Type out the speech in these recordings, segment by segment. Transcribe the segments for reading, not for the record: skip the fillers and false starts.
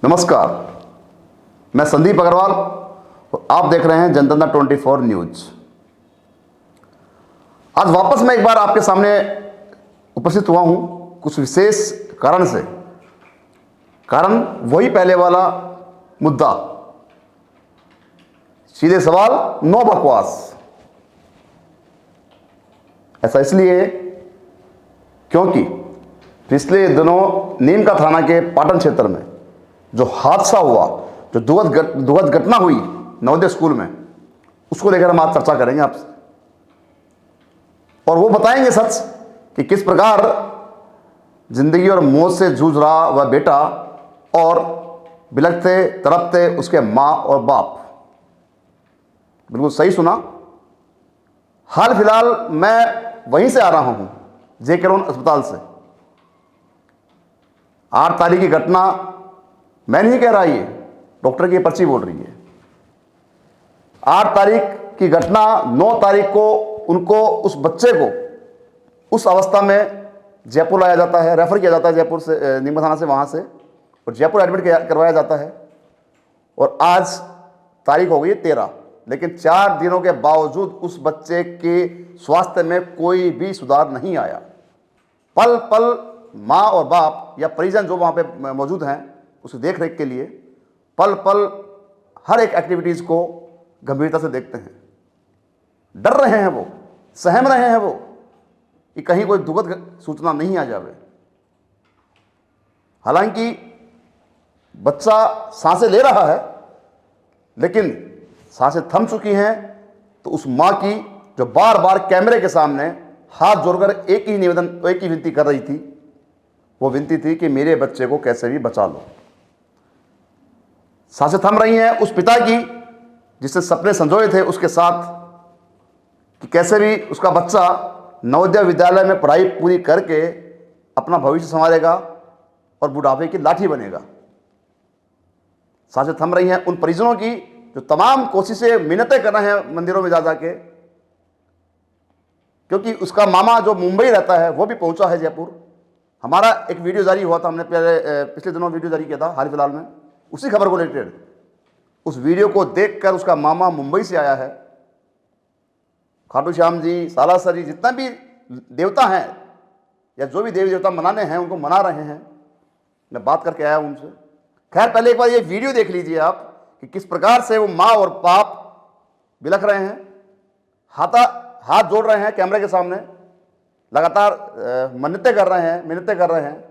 नमस्कार, मैं संदीप अग्रवाल और आप देख रहे हैं जनता 24 न्यूज। आज वापस मैं एक बार आपके सामने उपस्थित हुआ हूं कुछ विशेष कारण से। कारण वही पहले वाला मुद्दा, सीधे सवाल, नो बकवास। ऐसा इसलिए क्योंकि पिछले दिनों नीम का थाना के पाटन क्षेत्र में जो हादसा हुआ, जो दुखद घटना हुई नवोदय स्कूल में, उसको लेकर हम आज चर्चा करेंगे आपसे और वो बताएंगे सच कि किस प्रकार जिंदगी और मौत से जूझ रहा वह बेटा और बिलखते तड़पते उसके माँ और बाप। बिल्कुल सही सुना। हाल फिलहाल मैं वहीं से आ रहा हूं, जे.के. लोन अस्पताल से। 8 तारीख की घटना मैं नहीं कह रहा, ये डॉक्टर की पर्ची बोल रही है। 8 तारीख की घटना, 9 तारीख को उनको, उस बच्चे को उस अवस्था में जयपुर लाया जाता है, रेफर किया जाता है जयपुर से, नीम थाना से, वहाँ से, और जयपुर एडमिट करवाया जाता है। और आज तारीख हो गई 13, लेकिन 4 दिनों के बावजूद उस बच्चे के स्वास्थ्य में कोई भी सुधार नहीं आया। पल पल माँ और बाप या परिजन जो वहाँ पे मौजूद हैं उसकी देख रेख के लिए पल पल हर एक एक्टिविटीज़ को गंभीरता से देखते हैं। डर रहे हैं वो, सहम रहे हैं वो कि कहीं कोई दुखद सूचना नहीं आ जावे। हालांकि बच्चा सांसें ले रहा है, लेकिन सांसें थम चुकी हैं। तो उस माँ की जो बार बार कैमरे के सामने हाथ जोड़कर एक ही निवेदन, एक ही विनती कर रही थी, वो विनती थी कि मेरे बच्चे को कैसे भी बचा लो। सांसें थम रही हैं उस पिता की जिसने सपने संजोए थे उसके साथ कि कैसे भी उसका बच्चा नवोदय विद्यालय में पढ़ाई पूरी करके अपना भविष्य संवारेगा और बुढ़ापे की लाठी बनेगा। सांसें थम रही हैं उन परिजनों की जो तमाम कोशिशें, मिन्नतें कर रहे हैं मंदिरों में जा जाके, क्योंकि उसका मामा जो मुंबई रहता है वो भी पहुंचा है जयपुर। हमारा एक वीडियो जारी हुआ था, हमने पिछले दिनों वीडियो जारी किया था हाल फिलहाल में, उसी खबर को रिलेटेड। उस वीडियो को देखकर उसका मामा मुंबई से आया है। खाटू श्याम जी, सालासर जी, जितना भी देवता हैं या जो भी देवी देवता मनाने हैं उनको मना रहे हैं। मैं बात करके आया उनसे। खैर, पहले एक बार ये वीडियो देख लीजिए आप कि किस प्रकार से वो माँ और बाप बिलख रहे हैं, हाथ जोड़ रहे हैं कैमरे के सामने, लगातार मिन्नतें कर रहे हैं।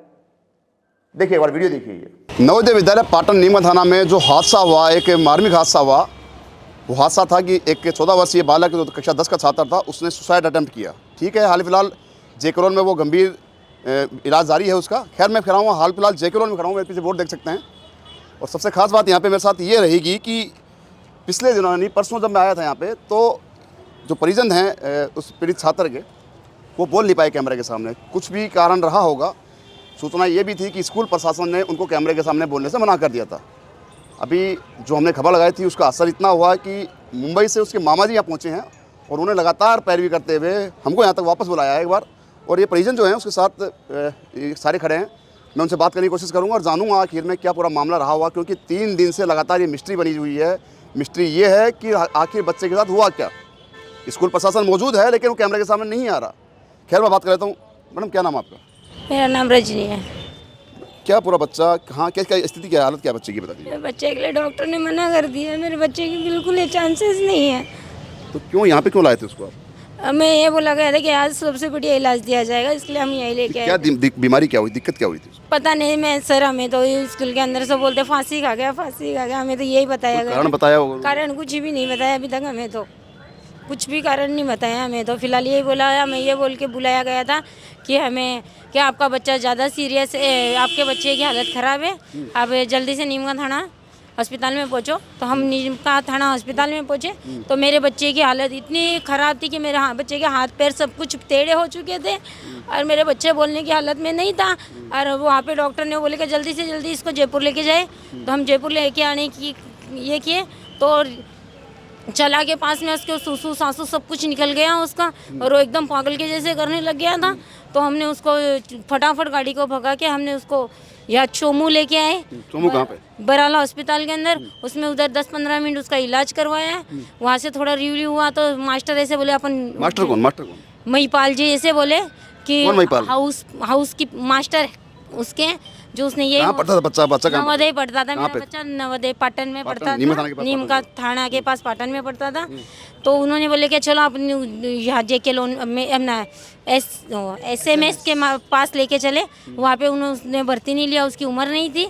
देखिए, एक बार वीडियो देखिए। ये नवोदय विद्यालय पाटन नीम थाना में जो हादसा हुआ, एक मार्मिक हादसा हुआ। वो हादसा था कि एक 14 वर्षीय बालक जो कक्षा 10 का छात्र था, उसने सुसाइड अटेम्प्ट किया। ठीक है, हाल फिलहाल जे.के. लोन में वो गंभीर इलाज जारी है उसका। खैर, मैं खड़ा हूँ हाल फिलहाल जे.के. लोन में खड़ा हूँ, मेरे पीछे बोर्ड देख सकते हैं। और सबसे खास बात यहाँ पे मेरे साथ ये रहेगी कि पिछले दिनों यानी परसों जब मैं आया था यहाँ पे, तो जो परिजन हैं उस पीड़ित छात्र के, वो बोल नहीं पाए कैमरे के सामने। कुछ भी कारण रहा होगा। सूचना ये भी थी कि स्कूल प्रशासन ने उनको कैमरे के सामने बोलने से मना कर दिया था। अभी जो हमने खबर लगाई थी उसका असर इतना हुआ कि मुंबई से उसके मामा जी यहाँ पहुँचे हैं और उन्होंने लगातार पैरवी करते हुए हमको यहाँ तक वापस बुलाया है एक बार। और ये परिजन जो हैं उसके साथ सारे खड़े हैं। मैं उनसे बात करने की कोशिश करूँगा और जानूँगा आखिर में क्या पूरा मामला रहा हुआ, क्योंकि 3 दिन से लगातार ये मिस्ट्री बनी हुई है। मिस्ट्री ये है कि आखिर बच्चे के साथ हुआ क्या। स्कूल प्रशासन मौजूद है लेकिन वो कैमरे के सामने नहीं आ रहा। खैर, मैं बात कर लेता हूँ। मैडम, क्या नाम आपका? मेरा नाम रजनी है। क्या पूरा बच्चा कहाँ, क्या स्थिति, क्या हालत क्या बच्चे की, बता दीजिए। मेरे बच्चे के लिए डॉक्टर ने मना कर दिया। मेरे बच्चे की बिल्कुल ये चांसेस नहीं है। तो क्यों यहाँ पे क्यों लाए थे उसको आप? हमें ये बोला गया था कि आज सबसे बढ़िया इलाज दिया जाएगा, इसलिए हम यही लेके आए। क्या बीमारी क्या हुई, दिक्कत क्या हुई थी? पता नहीं, मैं सर, हमें तो स्कूल के अंदर से बोलते फांसी खा गया। हमें तो यही बताया गया। कारण बताया होगा? कारण कुछ भी नहीं बताया अभी तक। हमें तो कुछ भी कारण नहीं बताया। हमें तो फिलहाल यही बोला, हमें ये बोल के बुलाया गया था कि हमें क्या आपका बच्चा ज़्यादा सीरियस है, आपके बच्चे की हालत ख़राब है, आप जल्दी से नीम का थाना अस्पताल में पहुँचो। तो हम नीम का थाना अस्पताल में पहुँचे तो मेरे बच्चे की हालत इतनी ख़राब थी कि मेरे बच्चे के हाथ पैर सब कुछ टेढ़े हो चुके थे और मेरे बच्चे बोलने की हालत में नहीं था। और वहाँ पे डॉक्टर ने बोले कि जल्दी से जल्दी इसको जयपुर लेके जाए। तो हम जयपुर लेके आने की ये किए तो चला के पास में उसके सूसू सासू सब कुछ निकल गया उसका और वो एकदम पागल के जैसे करने लग गया था। तो हमने उसको फटाफट गाड़ी को भगा के हमने उसको या चोमू लेके आए, चोमू कहाँ पे? बराला हॉस्पिटल के अंदर, उसमें उधर 10-15 मिनट उसका इलाज करवाया। वहाँ से थोड़ा रिव्यू हुआ तो मास्टर ऐसे बोले अपन, मास्टर कौन? महिपाल जी ऐसे बोले कि कौन महिपाल? हाउस की मास्टर उसके, जो उसने ये कहाँ पढ़ता था बच्चा कहाँ नवोदय पढ़ता था कहाँ मेरा पे? बच्चा, नवोदय पाटन में पाटन, पढ़ता नीम था, थाना के पास नीम पढ़ता का थाना के पास पाटन में पढ़ता था। तो उन्होंने बोले कि चलो अपने यहाँ जेके लोन में अपना SMS के पास लेके चले। वहाँ पे उन्होंने भर्ती नहीं लिया, उसकी उम्र नहीं थी।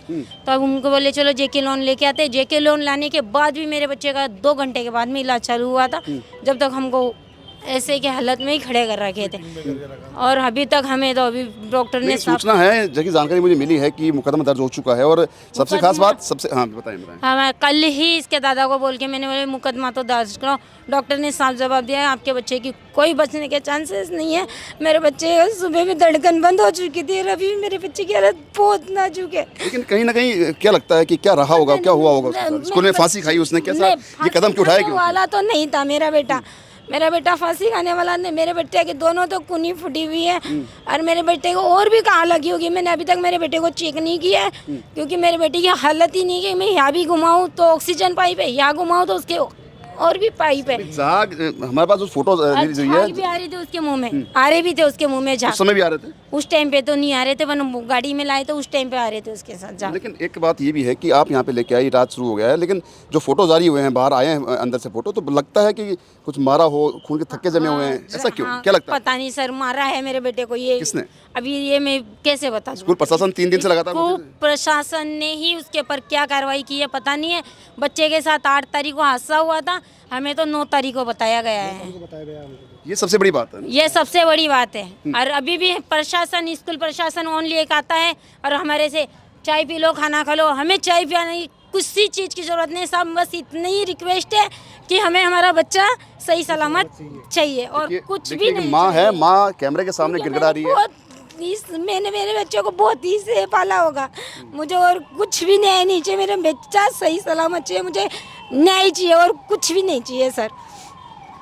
तो अब उनको बोले चलो जेके लोन लेके आते। जेके लोन लाने के बाद भी मेरे बच्चे का 2 घंटे के बाद में इलाज चालू हुआ था, जब तक हमको ऐसे के हालत में ही खड़े कर रखे थे। और अभी तक हमें तो अभी डॉक्टर ने सूचना है, जबकि जानकारी मुझे मिली है कि मुकदमा दर्ज हो चुका है। और सबसे खास बात, हाँ बताएं। हाँ, कल ही इसके दादा को बोल के मैंने बोले मुकदमा तो दर्ज करो। डॉक्टर ने साफ जवाब दिया है आपके बच्चे की कोई बचने के चांसेस नहीं है। मेरे बच्चे सुबह में धड़कन बंद हो चुकी थी और अभी मेरे बच्चे की हालत बहुत नाजुक है। लेकिन कहीं ना कहीं क्या लगता है कि क्या रहा होगा, क्या हुआ होगा उसके साथ? स्कूल में फांसी खाई उसने, कैसा ये कदम क्यों उठाया? वाला तो नहीं था मेरा बेटा फांसी खाने वाला नहीं। मेरे बेटे की दोनों तो कुनी फूटी हुई है और मेरे बेटे को और भी कहाँ लगी होगी। मैंने अभी तक मेरे बेटे को चेक नहीं किया है, क्योंकि मेरे बेटे की हालत ही नहीं है। मैं यहाँ भी घुमाऊँ तो ऑक्सीजन पाइप है, यहाँ घुमाऊँ तो उसके और भी पाइप है। झाग हमारे पास जो फोटो रिलीज हुई है, भी आ रही थी उसके मुंह में, आ रहे भी थे उसके मुंह में झाग। उस समय भी आ रहे थे? उस टाइम पे तो नहीं आ रहे थे, पर गाड़ी में लाए तो उस टाइम पे आ रहे थे उसके साथ झाग। लेकिन एक बात ये भी है कि आप यहाँ पे लेके आई, रात शुरू हो गया है, लेकिन जो फोटो जारी हुए हैं, बाहर आए हैं अंदर से फोटो, तो लगता है कि कुछ मारा हो, खून के थक्के जमे हुए हैं, ऐसा क्यों? क्या लगता है? पता नहीं सर, मारा है मेरे बेटे को। ये किसने? अभी ये मैं कैसे बता दूं? स्कूल प्रशासन 3 दिन से लगातार प्रशासन ने ही उसके ऊपर क्या कार्रवाई की है पता नहीं है। बच्चे के साथ 8 तारीख को हादसा हुआ था, हमें तो 9 तारीख को बताया गया है। ये सबसे बड़ी बात है। ये सबसे बड़ी बात है। और अभी भी प्रशासन, स्कूल प्रशासन ओनली एक आता है और हमारे से चाय पी लो, खाना खा लो। हमें चाय पियाने किसी चीज़ की ज़रूरत नहीं, सब बस इतनी ही रिक्वेस्ट है कि हमें हमारा बच्चा सही सलामत चाहिए और कुछ भी नहीं। माँ है, माँ कैमरे के सामने गिड़गिड़ा रही है। मैंने मेरे बच्चे को बहुत ही से पाला होगा, मुझे और कुछ भी न्याय नहीं चाहिए। मेरा बच्चा सही सलामत चाहिए, मुझे न्याय चाहिए और कुछ भी नहीं चाहिए सर।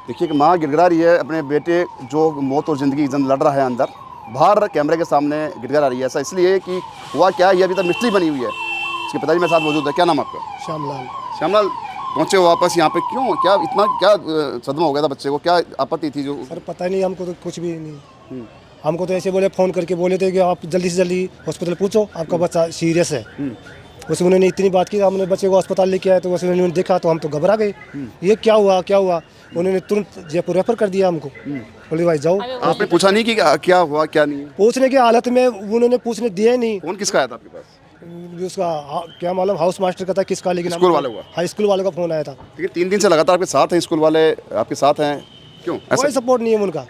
देखिए कि माँ गिड़गिड़ा रही है, अपने बेटे जो मौत और ज़िंदगी की जंग लड़ रहा है अंदर, बाहर कैमरे के सामने गिड़गिड़ा रही है। ऐसा इसलिए कि हुआ क्या है, ये अभी तक मिस्ट्री बनी हुई है। इसके पिताजी मेरे साथ मौजूद है। क्या नाम आपका? श्यामलाल। श्यामलाल, पहुँचे हो वापस यहाँ पे, क्यों, क्या इतना क्या सदमा हो गया था बच्चे को? क्या आपत्ति थी जो? सर पता नहीं, हमको तो कुछ भी नहीं। हमको तो ऐसे बोले, फ़ोन करके बोले थे कि आप जल्दी से जल्दी हॉस्पिटल पहुँचो, आपका बच्चा सीरियस है। उसमें उन्होंने इतनी बात की, हमने बच्चे को अस्पताल लेके आए तो उसमें उन्होंने देखा तो हम तो घबरा गए, ये क्या हुआ। उन्होंने तुरंत जयपुर रेफर कर दिया हमको। बोले भाई जाओ। आपने पूछा नहीं कि क्या हुआ क्या नहीं? पूछने की हालत में उन्होंने पूछने दिया नहीं। फोन किसका आया था आपके पास? उसका क्या मालूम, हाउस मास्टर का था किसका, लेकिन स्कूल वाले हुआ? हाई स्कूल वाले का फ़ोन आया था। ठीक है, 3 दिन से लगातार आपके साथ हैं, स्कूल वाले आपके साथ हैं, क्यों ऐसा? कोई सपोर्ट नहीं है उनका।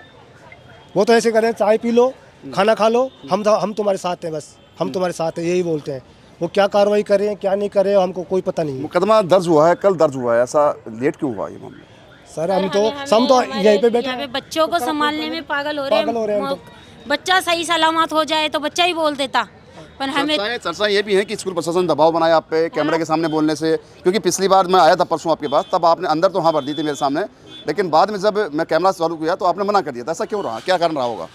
वो तो ऐसे करें, चाय पी लो, खाना खा लो, हम तुम्हारे साथ हैं, बस हम तुम्हारे साथ हैं, यही बोलते हैं। वो क्या कार्रवाई कर रहे हैं क्या नहीं कर रहे हैं हमको कोई पता नहीं। मुकदमा दर्ज हुआ है, कल दर्ज हुआ है, ऐसा लेट क्यों हुआ ये मामला? सर हम तो यहीं पे बैठे हैं, बच्चों को संभालने में पागल हो रहे हैं। बच्चा सही सलामत हो जाए तो बच्चा ही बोल देता, पर हमें चर्चा ये भी है कि स्कूल प्रशासन दबाव बनाया आप पे कैमरे के सामने बोलने से, क्योंकि पिछली बार मैं आया था परसों आपके पास, तब आपने अंदर तो हाँ भर दी थी मेरे सामने, लेकिन बाद में जब मैं कैमरा चालू किया तो आपने मना कर दिया था। ऐसा क्यों रहा, क्या कारण रहा होगा?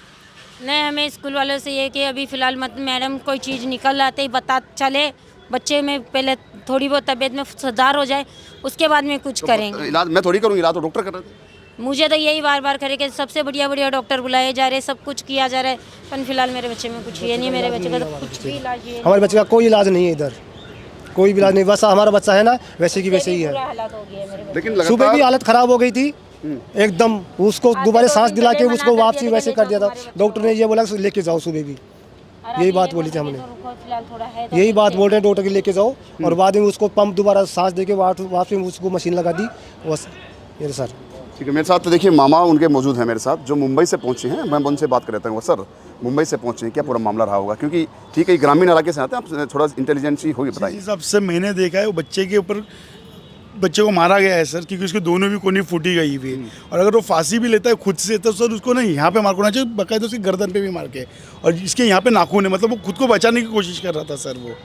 नहीं, हमें स्कूल वालों से ये कि अभी फ़िलहाल मत मैडम कोई चीज़ निकल आते ही बता चले, बच्चे में पहले थोड़ी बहुत तबीयत में सुधार हो जाए, उसके बाद में कुछ करेंगे। इलाज मैं थोड़ी करूँगी, इलाज तो डॉक्टर कर रहे थे। मुझे तो यही बार करे कि सबसे बढ़िया डॉक्टर बुलाए जा रहे, सब कुछ किया जा रहा है, पर फिलहाल मेरे बच्चे में कुछ ये नहीं, मेरे बच्चे का तो कुछ भी इलाज है। हमारे बच्चे का कोई इलाज नहीं है इधर, कोई भी इलाज नहीं। बस हमारा बच्चा है ना वैसे की वैसे ही है। लेकिन सुबह भी हालत ख़राब हो गई थी एकदम, उसको दोबारा सांस दिला के उसको वापसी वैसे कर दिया था। डॉक्टर ने ये बोला लेके जाओ, सुबह भी यही बात बोली थी हमने, यही बात बोल रहे हैं डॉक्टर के लेके जाओ, और बाद में उसको पंप दोबारा सांस दे के वापस में उसको मशीन लगा दी बस। ये सर ठीक है, मेरे साथ तो देखिए मामा उनके मौजूद हैं मेरे साथ, जो मुंबई से पहुंचे हैं। मैं उनसे बात कर लेता हूँ। सर, मुंबई से पहुंचे हैं, क्या पूरा मामला रहा होगा? क्योंकि ठीक है ग्रामीण इलाके से आते हैं, आप थोड़ा इंटेलिजेंसी होगी, बताइए। सबसे मैंने देखा है वो बच्चे के ऊपर, बच्चे को मारा गया है सर, क्योंकि उसके दोनों भी कोनी फूटी गई हुई है। और अगर वो फांसी भी लेता है खुद से तो सर उसको ना यहाँ पे मार होना चाहिए, बाकायदा उसकी गर्दन पे भी मार के, और इसके यहाँ पे नाखून है, मतलब वो खुद को बचाने की कोशिश कर रहा था सर वो,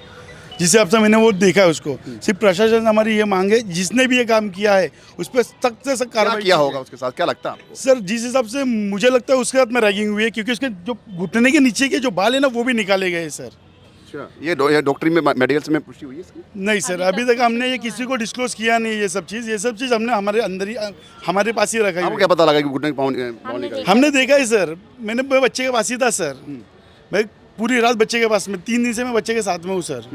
जिस हिसाब से मैंने वो देखा है उसको। सिर्फ प्रशासन हमारी ये मांग है, जिसने भी ये काम किया है उस पर सख्त से सख्त कार्रवाई किया होगा उसके साथ, क्या लगता है आपको? सर जिस हिसाब से मुझे लगता है उसके साथ में रैगिंग हुई है, क्योंकि उसके जो घुटने के नीचे के जो बाल है ना वो भी निकाले गए सर। अच्छा, ये डॉक्टरी में मेडिकल्स में पुष्टि हुई है इसकी? नहीं सर, अभी तक हमने ये किसी को डिस्क्लोज किया नहीं। ये सब चीज़ हमने हमारे अंदर ही, हमारे पास ही रखा आपको है। क्या पता लगा कि घुटने पाउंड का? हमने देखा है सर, मैं बच्चे के पास ही था सर। मैं पूरी रात बच्चे के पास में, 3 दिन से मैं बच्चे के साथ में हूँ सर।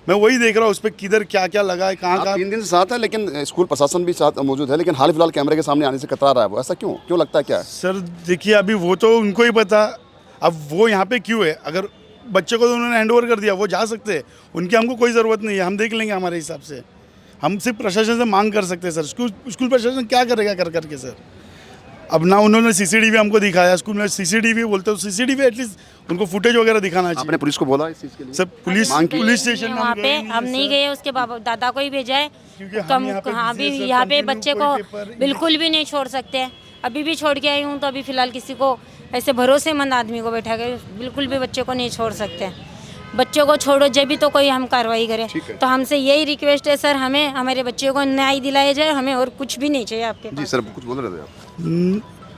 मैं वही देख रहा हूँ उस पर किधर क्या क्या लगा है, कहाँ आप कहाँ। 3 दिन से साथ है, लेकिन स्कूल प्रशासन भी साथ मौजूद है, लेकिन हाल फिलहाल कैमरे के सामने आने से कतरा रहा है वो, ऐसा क्यों लगता है, क्या है? सर देखिए, अभी वो तो उनको ही पता। अब वो यहाँ पे क्यों है? अगर बच्चे को तो उन्होंने हैंड ओवर कर दिया, वो जा सकते हैं, उनकी हमको कोई ज़रूरत नहीं है, हम देख लेंगे हमारे हिसाब से। हम सिर्फ प्रशासन से मांग कर सकते हैं सर। स्कूल प्रशासन क्या करेगा कर करके सर? अब ना उन्होंने सीसीटीवी हमको दिखाया, स्कूल में सीसीटीवी बोलते हो, सीसीटीवी एटलीस्ट उनको फुटेज वगैरह दिखाना चाहिए। आपने पुलिस को बोला इस चीज़ के लिए? सर पुलिस स्टेशन में वहाँ पे हम नहीं गए, उसके दादा को ही भेजा है। क्योंकि हम कम यहाँ पे हाँ busy भी है सर, यहाँ पे continue बच्चे कोई को पेपर- बिल्कुल भी नहीं छोड़ सकते हैं। अभी भी छोड़ के आई हूँ, तो अभी फिलहाल किसी को ऐसे भरोसेमंद आदमी को बैठा के बिल्कुल भी बच्चे को नहीं छोड़ सकते। बच्चों को छोड़ो जब भी तो कोई हम कार्रवाई करें। तो हमसे यही रिक्वेस्ट है सर, हमें हमारे बच्चे को न्याय दिलाया जाए, हमें और कुछ भी नहीं चाहिए आपके जी सर, कुछ बोल रहे थे आप?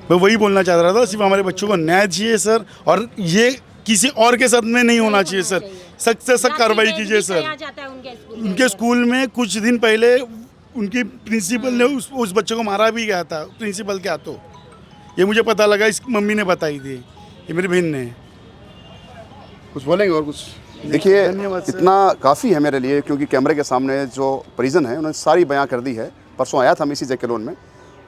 मैं वही बोलना चाह रहा था, सिर्फ हमारे बच्चों को न्याय चाहिए सर, और ये किसी और के साथ में नहीं होना चाहिए सर। सख्त से सख्त कार्रवाई कीजिए सर। उनके स्कूल में कुछ दिन पहले उनकी प्रिंसिपल ने उस बच्चे को मारा भी गया था, प्रिंसिपल के हाथों। ये मुझे पता लगा, इसकी मम्मी ने बताई थी, ये मेरी बहन ने। कुछ बोलेंगे और कुछ? देखिए, धन्यवाद सर। इतना काफ़ी है मेरे लिए, क्योंकि कैमरे के सामने जो परिजन है उन्होंने सारी बयां कर दी है। परसों आया था मैं इसी जेके लोन में,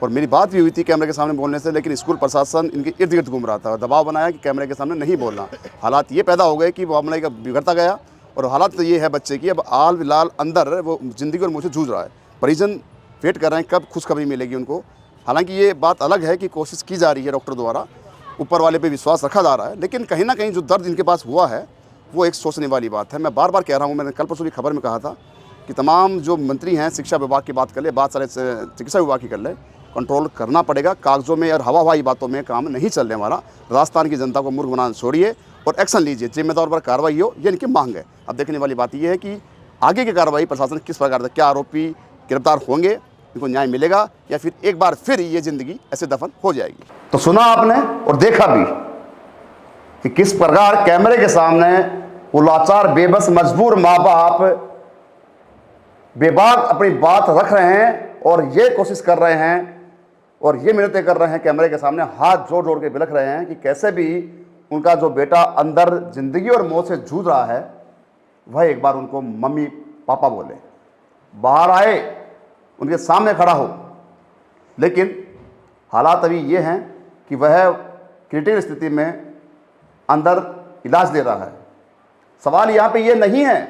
और मेरी बात भी हुई थी कैमरे के सामने बोलने से, लेकिन स्कूल प्रशासन इनके इर्द गिर्द घूम रहा था और दबाव बनाया कि कैमरे के सामने नहीं बोलना। हालात ये पैदा हो गए कि वो मामले का बिगड़ता गया, और हालात तो ये है बच्चे की, अब हाल फिलहाल अंदर वो ज़िंदगी और मुझे जूझ रहा है। परिजन वेट कर रहे हैं कब खुशखबरी मिलेगी उनको। हालांकि ये बात अलग है कि कोशिश की जा रही है डॉक्टर द्वारा, ऊपर वाले पे विश्वास रखा जा रहा है, लेकिन कहीं ना कहीं जो दर्द इनके पास हुआ है वो एक सोचने वाली बात है। मैं बार बार कह रहा हूँ, मैंने कल परसों की खबर में कहा था कि तमाम जो मंत्री हैं, शिक्षा विभाग की बात कर ले, बात सारे चिकित्सा विभाग की कर ले, कंट्रोल करना पड़ेगा। कागजों में और हवाई बातों में काम नहीं चलने वाला। राजस्थान की जनता को मूर्ख बनाना छोड़िए और एक्शन लीजिए, जिम्मेदार पर कार्रवाई हो, ये इनकी मांग है। अब देखने वाली बात यह है कि आगे की कार्रवाई प्रशासन किस प्रकार से, क्या आरोपी गिरफ्तार होंगे, इनको न्याय मिलेगा, या फिर एक बार फिर ये ज़िंदगी ऐसे दफन हो जाएगी। तो सुना आपने और देखा भी कि किस प्रकार कैमरे के सामने वो लाचार, बेबस, मजबूर माँ बाप बेबाक अपनी बात रख रहे हैं और ये कोशिश कर रहे हैं और ये मिन्नतें कर रहे हैं, कैमरे के सामने हाथ जोड़ जोड़ के बिलख रहे हैं कि कैसे भी उनका जो बेटा अंदर ज़िंदगी और मौत से जूझ रहा है, वह एक बार उनको मम्मी पापा बोले, बाहर आए, उनके सामने खड़ा हो। लेकिन हालात अभी ये हैं कि वह क्रिटिकल स्थिति में अंदर इलाज ले रहा है। सवाल यहाँ पे ये नहीं है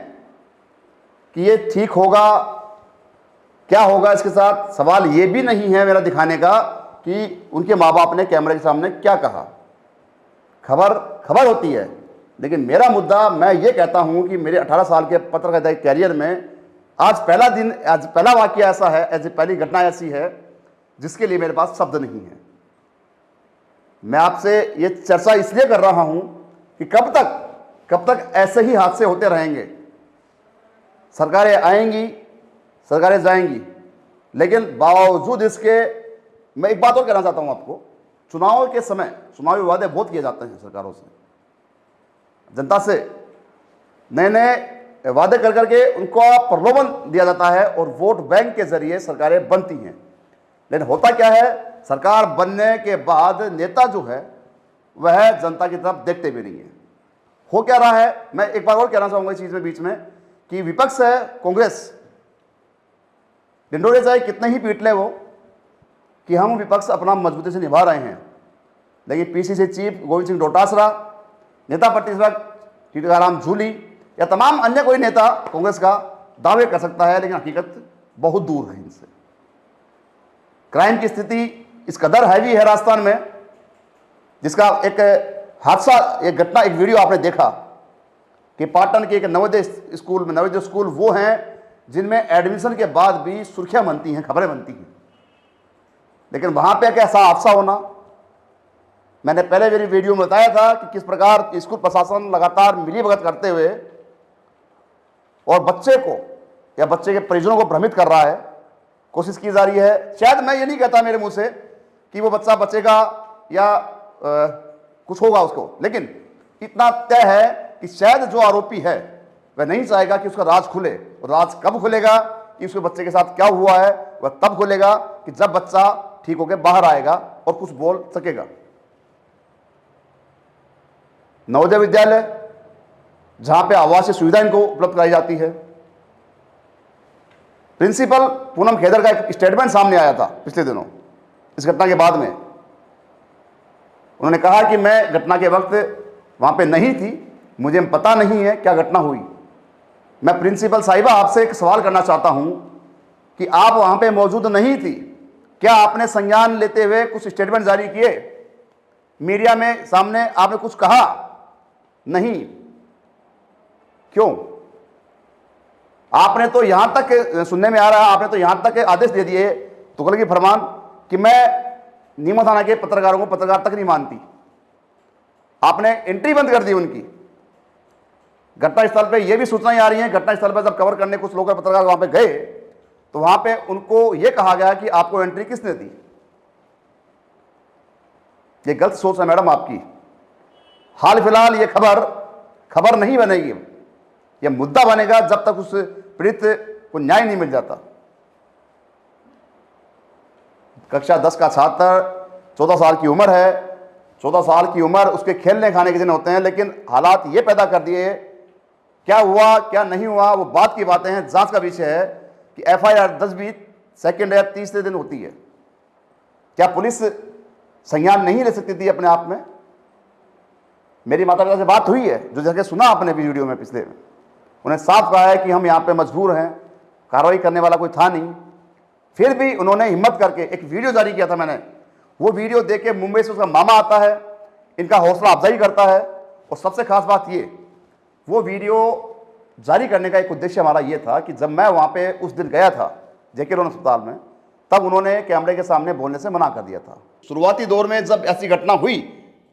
कि ये ठीक होगा, क्या होगा इसके साथ। सवाल ये भी नहीं है मेरा दिखाने का कि उनके माँ बाप ने कैमरे के सामने क्या कहा। खबर होती है, लेकिन मेरा मुद्दा, मैं ये कहता हूँ कि मेरे 18 साल के पत्रकारिता कैरियर में आज पहला वाकया ऐसा है, पहली घटना ऐसी है जिसके लिए मेरे पास शब्द नहीं है। मैं आपसे ये चर्चा इसलिए कर रहा हूँ कि कब तक ऐसे ही हादसे होते रहेंगे। सरकारें आएंगी, सरकारें जाएंगी, लेकिन बावजूद इसके मैं एक बात और कहना चाहता हूँ आपको। चुनाव के समय चुनावी वादे बहुत किए जाते हैं सरकारों से, जनता से नए नए वादे कर करके उनको प्रलोभन दिया जाता है और वोट बैंक के जरिए सरकारें बनती हैं। लेकिन होता क्या है, सरकार बनने के बाद नेता जो है वह जनता की तरफ देखते भी नहीं है। हो क्या रहा है, मैं एक बार और कहना चाहूँगा इस चीज़ में बीच में कि विपक्ष है कांग्रेस, डिंडोरे चाहे कितने ही पीट ले वो कि हम विपक्ष अपना मजबूती से निभा रहे हैं, लेकिन पीसीसी चीफ गोविंद सिंह डोटासरा, नेता प्रतिपक्ष टीकाराम जूली या तमाम अन्य कोई नेता कांग्रेस का दावे कर सकता है, लेकिन हकीकत बहुत दूर है इनसे। क्राइम की स्थिति इस कदर हैवी है राजस्थान में, जिसका एक हादसा, एक घटना, एक वीडियो आपने देखा कि पाटन के एक नवोदय स्कूल वो हैं जिनमें एडमिशन के बाद भी सुर्खियां बनती हैं, खबरें बनती हैं, लेकिन वहां पे कैसा हादसा होना। मैंने पहले मेरी वीडियो में बताया था कि किस प्रकार स्कूल प्रशासन लगातार मिलीभगत करते हुए और बच्चे को या बच्चे के परिजनों को भ्रमित कर रहा है, कोशिश की जा रही है। शायद मैं ये नहीं कहता मेरे मुंह से कि वो बच्चा बचेगा या कुछ होगा उसको, लेकिन इतना तय है कि शायद जो आरोपी है वह नहीं चाहेगा कि उसका राज खुले। और राज कब खुलेगा कि उसके बच्चे के साथ क्या हुआ है, वह तब खुलेगा कि जब बच्चा ठीक होकर बाहर आएगा और कुछ बोल सकेगा। नवोदय विद्यालय जहां पे आवासीय सुविधा इनको उपलब्ध कराई जाती है, प्रिंसिपल पूनम खेदर का एक स्टेटमेंट सामने आया था पिछले दिनों इस घटना के बाद में। उन्होंने कहा कि मैं घटना के वक्त वहां पे नहीं थी, मुझे पता नहीं है क्या घटना हुई। मैं प्रिंसिपल साहिबा आपसे एक सवाल करना चाहता हूं कि आप वहां पे मौजूद नहीं थी, क्या आपने संज्ञान लेते हुए कुछ स्टेटमेंट जारी किए? मीडिया में सामने आपने कुछ कहा? नहीं। क्यों? आपने तो यहां तक सुनने में आ रहा है, आपने तो यहां तक आदेश दे दिए तुगलकी फरमान कि मैं नीमा थाना के पत्रकारों को पत्रकार तक नहीं मानती। आपने एंट्री बंद कर दी उनकी। घटनास्थल पे ये भी सूचनाएं आ रही हैं, घटनास्थल पर जब कवर करने कुछ लोग पत्रकार वहां पे गए तो वहां पे उनको ये कहा गया कि आपको एंट्री किसने दी। ये गलत सोच है मैडम आपकी। हाल फिलहाल ये खबर नहीं बनेगी, ये मुद्दा बनेगा जब तक उस पीड़ित को न्याय नहीं मिल जाता। कक्षा 10 का छात्र, 14 साल की उम्र है, 14 साल की उम्र उसके खेलने खाने के दिन होते हैं, लेकिन हालात ये पैदा कर दिए, क्या हुआ क्या नहीं हुआ वो बात की बातें हैं, जांच का विषय है कि FIR 10-20 सेकेंड या 30 दिन होती है। क्या पुलिस संज्ञान नहीं ले सकती थी अपने आप में? मेरी माता पिता से बात हुई है, जो जगह सुना आपने भी वीडियो में पिछले में, उन्हें साफ कहा है कि हम यहाँ पे मजबूर हैं, कार्रवाई करने वाला कोई था नहीं। फिर भी उन्होंने हिम्मत करके एक वीडियो जारी किया था। मैंने वो वीडियो देख के मुंबई से उसका मामा आता है, इनका हौसला अफजाई करता है। और सबसे खास बात ये, वो वीडियो जारी करने का एक उद्देश्य हमारा ये था कि जब मैं वहाँ पे उस दिन गया था JK लोन अस्पताल में, तब उन्होंने कैमरे के सामने बोलने से मना कर दिया था। शुरुआती दौर में जब ऐसी घटना हुई,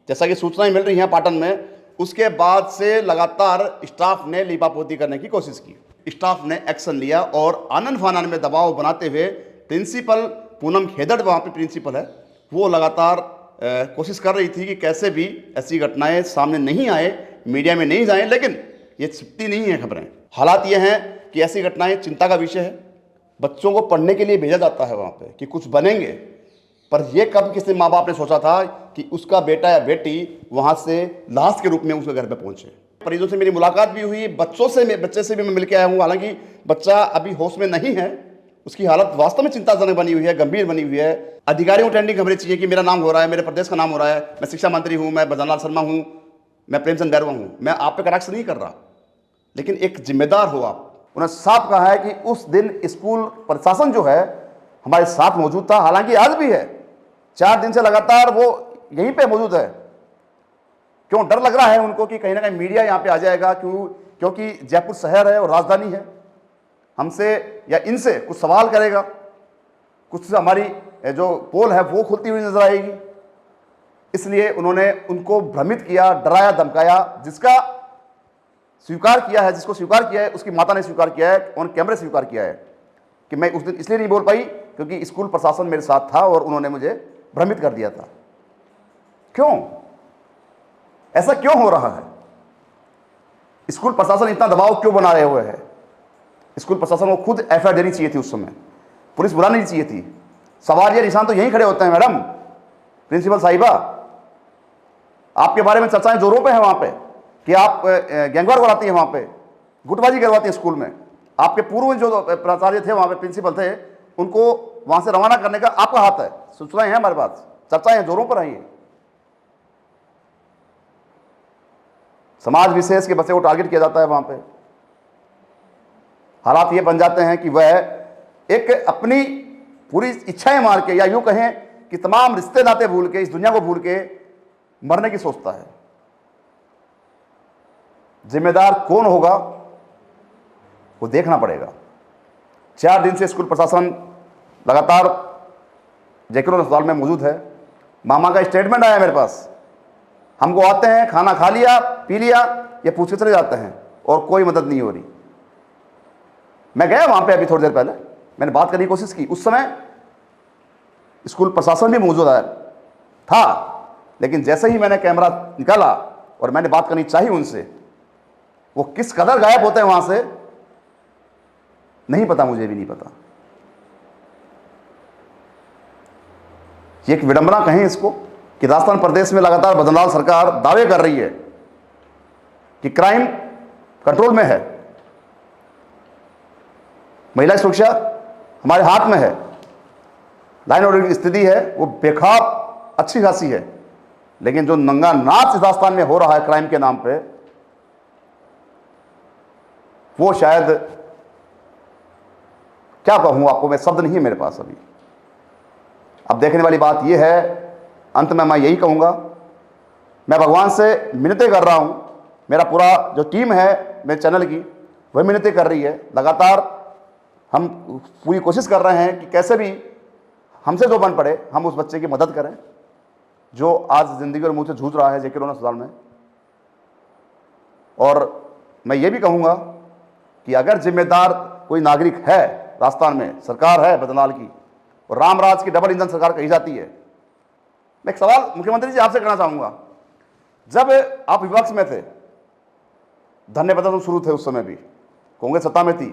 जैसा कि सूचनाएं मिल रही हैं पाटन में, उसके बाद से लगातार स्टाफ ने लीपापोती करने की कोशिश की। स्टाफ ने एक्शन लिया और आनन फानन में दबाव बनाते हुए प्रिंसिपल पूनम खेदड़, वहाँ पे प्रिंसिपल है, वो लगातार कोशिश कर रही थी कि कैसे भी ऐसी घटनाएं सामने नहीं आए, मीडिया में नहीं जाएं। लेकिन ये छिपती नहीं है खबरें। हालात ये हैं कि ऐसी घटनाएं चिंता का विषय है। बच्चों को पढ़ने के लिए भेजा जाता है वहाँ पे कि कुछ बनेंगे, पर यह कब किसी माँ बाप ने सोचा था कि उसका बेटा या बेटी वहाँ से लाश के रूप में उसके घर पे पहुँचे। मरीजों से मेरी मुलाकात भी हुई, बच्चे से भी मैं मिल के आया हूँ। हालांकि बच्चा अभी होश में नहीं है, उसकी हालत वास्तव में चिंताजनक बनी हुई है, गंभीर बनी हुई है। अधिकारियों को ट्रेंडिंग खबरें चाहिए कि मेरा नाम हो रहा है, मेरे प्रदेश का नाम हो रहा है, मैं शिक्षा मंत्री हूँ, मैं भजनलाल शर्मा हूँ, मैं प्रेमचंद बैरवा हूँ। मैं आप पे कटाक्ष नहीं कर रहा, लेकिन एक जिम्मेदार हो आप। उन्होंने साफ कहा है कि उस दिन स्कूल प्रशासन जो है हमारे साथ मौजूद था, हालांकि आज भी है। 4 दिन से लगातार वो यहीं पे मौजूद है। क्यों? डर लग रहा है उनको कि कहीं ना कहीं मीडिया यहाँ पे आ जाएगा, क्योंकि जयपुर शहर है और राजधानी है, हमसे या इनसे कुछ सवाल करेगा, कुछ हमारी जो पोल है वो खुलती हुई नजर आएगी। इसलिए उन्होंने उनको भ्रमित किया, डराया, धमकाया। जिसको स्वीकार किया है उसकी माता ने स्वीकार किया है, ऑन कैमरे स्वीकार किया है कि मैं उस दिन इसलिए नहीं बोल पाई क्योंकि स्कूल प्रशासन मेरे साथ था और उन्होंने मुझे भ्रमित कर दिया था। क्यों? ऐसा क्यों हो रहा है? स्कूल प्रशासन इतना दबाव क्यों बना रहे हुए है? स्कूल प्रशासन को खुद FIR देनी चाहिए थी उस समय, पुलिस बुलानी चाहिए थी। सवाल ये निशान तो यहीं खड़े होते हैं मैडम। प्रिंसिपल साहिबा, आपके बारे में चर्चाएं जोरों पे हैं वहां पे कि आप गैंगवार कराती हैं, वहां पे गुटबाजी करवाती हैं स्कूल में। आपके पूर्व जो प्राचार्य थे वहां पे, प्रिंसिपल थे, उनको वहां से रवाना करने का आपका हाथ है। सूचनाएं हैं हमारे पास, चर्चाएं जोरों पर आई है। समाज विशेष के बच्चे को टारगेट किया जाता है वहां पे। हालात ये बन जाते हैं कि वह एक अपनी पूरी इच्छाएं मार के, या यूं कहें कि तमाम रिश्ते नाते भूल के, इस दुनिया को भूल के मरने की सोचता है। जिम्मेदार कौन होगा वो देखना पड़ेगा। 4 दिन से स्कूल प्रशासन लगातार JK लोन अस्पताल में मौजूद है। मामा का स्टेटमेंट आया मेरे पास, हमको आते हैं, खाना खा लिया, पी लिया, ये पूछ के चले जाते हैं और कोई मदद नहीं हो रही। मैं गया वहां पे अभी थोड़ी देर पहले, मैंने बात करने की कोशिश की। उस समय स्कूल प्रशासन भी मौजूद था, लेकिन जैसे ही मैंने कैमरा निकाला और मैंने बात करनी चाहिए उनसे, वो किस कदर गायब होते हैं वहां से नहीं पता, मुझे भी नहीं पता। ये एक विडंबना कहें इसको कि राजस्थान प्रदेश में लगातार भजनलाल सरकार दावे कर रही है कि क्राइम कंट्रोल में है, महिला सुरक्षा हमारे हाथ में है, लाइन ऑर्डर की स्थिति है वो बेखाब अच्छी खासी है, लेकिन जो नंगा नाच इस राजस्थान में हो रहा है क्राइम के नाम पे, वो शायद क्या कहूं आपको, मैं शब्द नहीं है मेरे पास अभी। अब देखने वाली बात यह है, अंत में मैं यही कहूंगा, मैं भगवान से मिन्नतें कर रहा हूं, मेरा पूरा जो टीम है मेरे चैनल की वह मिन्नतें कर रही है, लगातार हम पूरी कोशिश कर रहे हैं कि कैसे भी हमसे जो बन पड़े हम उस बच्चे की मदद करें जो आज ज़िंदगी और मुँह से जूझ रहा है जेके लोन अस्पताल में। और मैं ये भी कहूँगा कि अगर जिम्मेदार कोई नागरिक है राजस्थान में, सरकार है भजनलाल की, और रामराज की डबल इंजन सरकार कही जाती है। मैं एक सवाल मुख्यमंत्री जी आपसे करना चाहूँगा, जब आप विपक्ष में थे, धरने प्रदर्शन शुरू थे, उस समय भी कांग्रेस सत्ता में थी,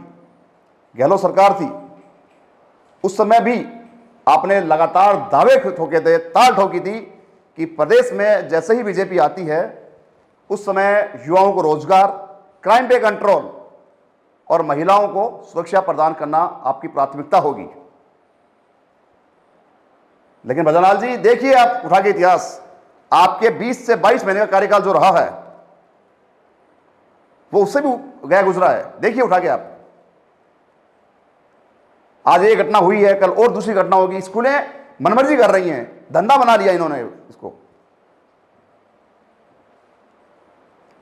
गहलोत सरकार थी, उस समय भी आपने लगातार दावे ठोके थे, ताल ठोकी थी कि प्रदेश में जैसे ही बीजेपी आती है उस समय युवाओं को रोजगार, क्राइम पे कंट्रोल और महिलाओं को सुरक्षा प्रदान करना आपकी प्राथमिकता होगी। लेकिन भजनलाल जी देखिए, आप उठा के इतिहास, आपके 20 से 22 महीने का कार्यकाल जो रहा है वो उससे भी गया गुजरा है। देखिए उठा के आप, आज ये घटना हुई है, कल और दूसरी घटना होगी। स्कूलें मनमर्जी कर रही हैं, धंधा बना लिया इन्होंने इसको।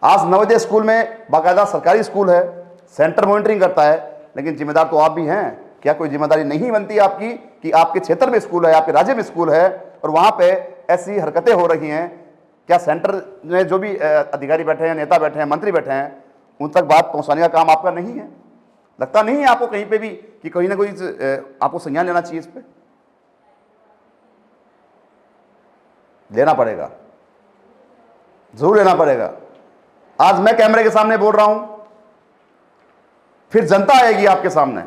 आज नवोदय स्कूल में बाकायदा सरकारी स्कूल है, सेंटर मॉनिटरिंग करता है, लेकिन जिम्मेदार तो आप भी हैं। क्या कोई जिम्मेदारी नहीं बनती आपकी कि आपके क्षेत्र में स्कूल है, आपके राज्य में स्कूल है और वहां पे ऐसी हरकतें हो रही हैं? क्या सेंटर में जो भी अधिकारी बैठे हैं, नेता बैठे हैं, मंत्री बैठे हैं, उन तक बात पहुंचाने का काम आपका नहीं है? लगता नहीं है आपको कहीं पे भी कि कहीं ना कोई आपको संज्ञान लेना चाहिए? इस पे लेना पड़ेगा, जरूर लेना पड़ेगा। आज मैं कैमरे के सामने बोल रहा हूं, फिर जनता आएगी आपके सामने,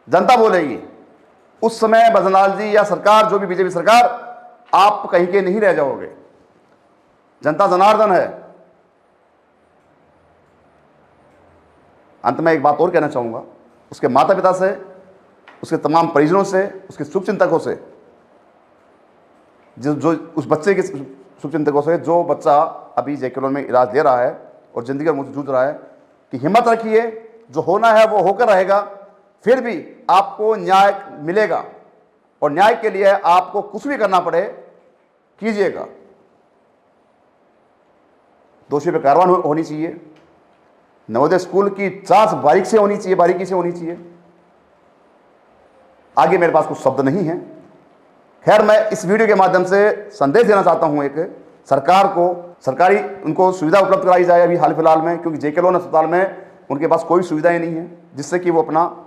जनता बोलेगी। उस समय भजनलाल जी या सरकार, जो भी बीजेपी सरकार, आप कहीं के नहीं रह जाओगे। जनता जनार्दन है। अंत में एक बात और कहना चाहूँगा, उसके माता पिता से, उसके तमाम परिजनों से, उसके शुभचिंतकों से, जो उस बच्चे के शुभचिंतकों से जो बच्चा अभी जेके लोन में इलाज ले रहा है और ज़िंदगी में मुझसे जूझ रहा है, कि हिम्मत रखिए, जो होना है वो होकर रहेगा, फिर भी आपको न्याय मिलेगा और न्याय के लिए आपको कुछ भी करना पड़े कीजिएगा। दोषी पे कार्रवाई होनी चाहिए। नवोदय स्कूल की जांच बारीकी से होनी चाहिए। आगे मेरे पास कुछ शब्द नहीं है। खैर, मैं इस वीडियो के माध्यम से संदेश देना चाहता हूं एक सरकार को, सरकारी उनको सुविधा उपलब्ध कराई जाए अभी हाल फिलहाल में, क्योंकि जेके लोन अस्पताल में उनके पास कोई सुविधाएं नहीं है जिससे कि वो अपना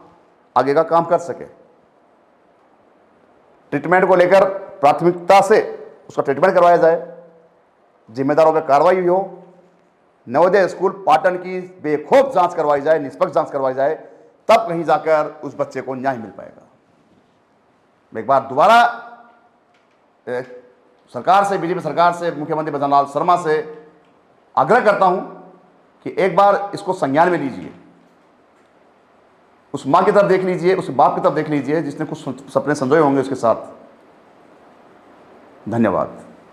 आगे का काम कर सके। ट्रीटमेंट को लेकर प्राथमिकता से उसका ट्रीटमेंट करवाया जाए, जिम्मेदारों पर कार्रवाई हो, नवोदय स्कूल पाटन की बेखौफ जांच करवाई जाए, निष्पक्ष जांच करवाई जाए, तब कहीं जाकर उस बच्चे को न्याय मिल पाएगा। मैं एक बार दोबारा सरकार से, बीजेपी सरकार से, मुख्यमंत्री भजनलाल शर्मा से आग्रह करता हूं कि एक बार इसको संज्ञान में लीजिए। उस मां की तरफ देख लीजिए, उस बाप की तरफ देख लीजिए जिसने कुछ सपने संजोए होंगे उसके साथ। धन्यवाद।